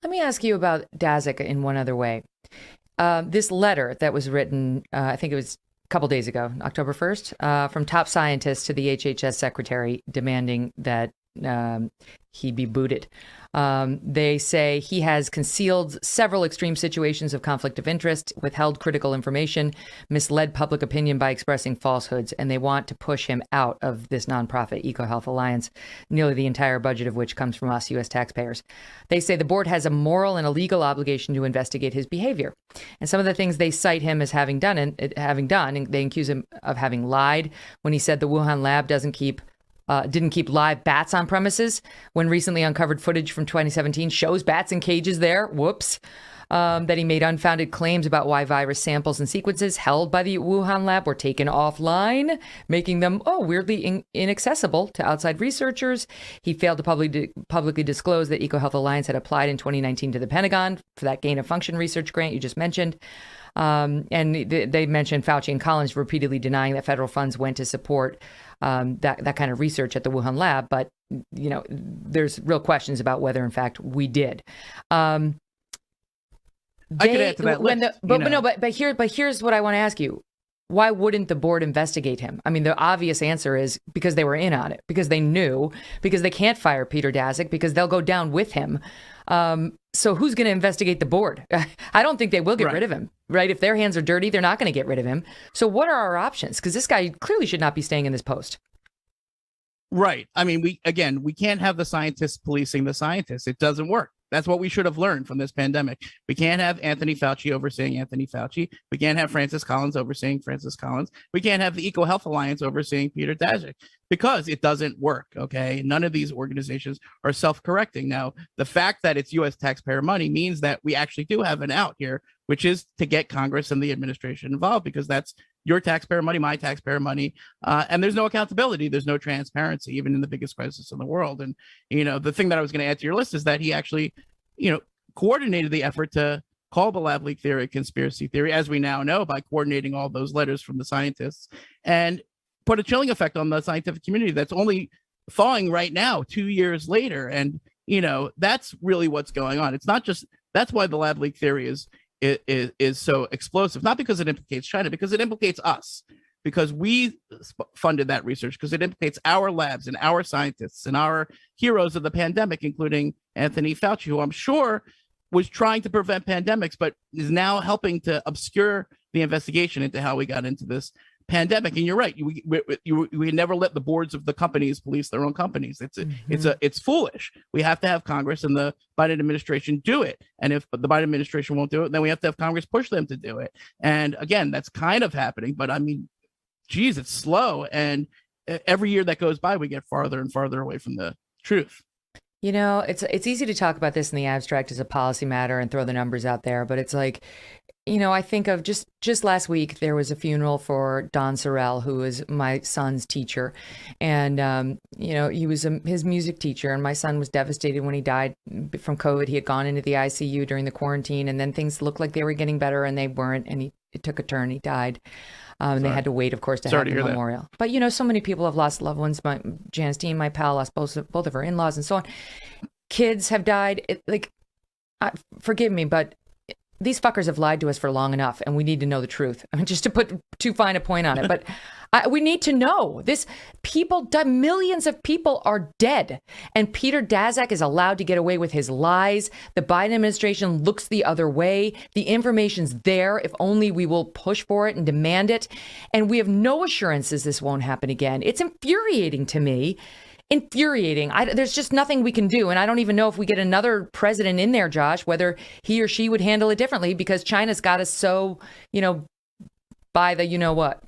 Let me ask you about Daszak in one other way. This letter that was written, I think it was a couple days ago, October 1st, from top scientists to the HHS secretary demanding that he be booted. They say he has concealed several extreme situations of conflict of interest, withheld critical information, misled public opinion by expressing falsehoods, and they want to push him out of this nonprofit EcoHealth Alliance, nearly the entire budget of which comes from us, U.S. taxpayers. They say the board has a moral and a legal obligation to investigate his behavior. And some of the things they cite him as having done, and they accuse him of having lied when he said the Wuhan lab didn't keep live bats on premises when recently uncovered footage from 2017 shows bats in cages there. Whoops. That he made unfounded claims about why virus samples and sequences held by the Wuhan lab were taken offline, making them, weirdly inaccessible to outside researchers. He failed to publicly disclose that EcoHealth Alliance had applied in 2019 to the Pentagon for that gain of function research grant you just mentioned. And they mentioned Fauci and Collins repeatedly denying that federal funds went to support that kind of research at the Wuhan lab. But, there's real questions about whether, in fact, we did. I could add to that list. But here's what I want to ask you. Why wouldn't the board investigate him? I mean, the obvious answer is because they were in on it, because they knew, because they can't fire Peter Daszak, because they'll go down with him. So who's going to investigate the board? I don't think they will get rid of him, right? If their hands are dirty, they're not going to get rid of him. So what are our options? Because this guy clearly should not be staying in this post. Right. I mean, we can't have the scientists policing the scientists. It doesn't work. That's what we should have learned from this pandemic. We can't have Anthony Fauci overseeing Anthony Fauci. We can't have Francis Collins overseeing Francis Collins. We can't have the EcoHealth Alliance overseeing Peter Daszak because it doesn't work. Okay. None of these organizations are self-correcting. Now, the fact that it's U.S. taxpayer money means that we actually do have an out here, which is to get Congress and the administration involved, because that's your taxpayer money, my taxpayer money. And there's no accountability. There's no transparency, even in the biggest crisis in the world. And, the thing that I was going to add to your list is that he actually, coordinated the effort to call the lab leak theory a conspiracy theory, as we now know, by coordinating all those letters from the scientists, and put a chilling effect on the scientific community that's only thawing right now, 2 years later. And, that's really what's going on. It's not just, that's why the lab leak theory is so explosive, not because it implicates China, because it implicates us, because we funded that research, because it implicates our labs and our scientists and our heroes of the pandemic, including Anthony Fauci, who I'm sure was trying to prevent pandemics, but is now helping to obscure the investigation into how we got into this pandemic. And you're right. We never let the boards of the companies police their own companies. It's foolish. We have to have Congress and the Biden administration do it. And if the Biden administration won't do it, then we have to have Congress push them to do it. And again, that's kind of happening. But I mean, geez, it's slow. And every year that goes by, we get farther and farther away from the truth. It's easy to talk about this in the abstract as a policy matter and throw the numbers out there, but it's like, I think of just last week, there was a funeral for Don Sorrell, who is my son's teacher. And, he was his music teacher, and my son was devastated when he died from COVID. He had gone into the ICU during the quarantine, and then things looked like they were getting better, and they weren't. And it took a turn. He died. And they had to wait, of course, to have the memorial. But, so many people have lost loved ones. Janice Dean, my pal, lost both of her in-laws and so on. Kids have died. Forgive me, but these fuckers have lied to us for long enough, and we need to know the truth. I mean, just to put too fine a point on it, but we need to know this. Millions of people are dead, and Peter Daszak is allowed to get away with his lies. The Biden administration looks the other way. The information's there. If only we will push for it and demand it. And we have no assurances this won't happen again. It's infuriating to me. Infuriating. There's just nothing we can do. And I don't even know if we get another president in there, Josh, whether he or she would handle it differently, because China's got us so, by the what.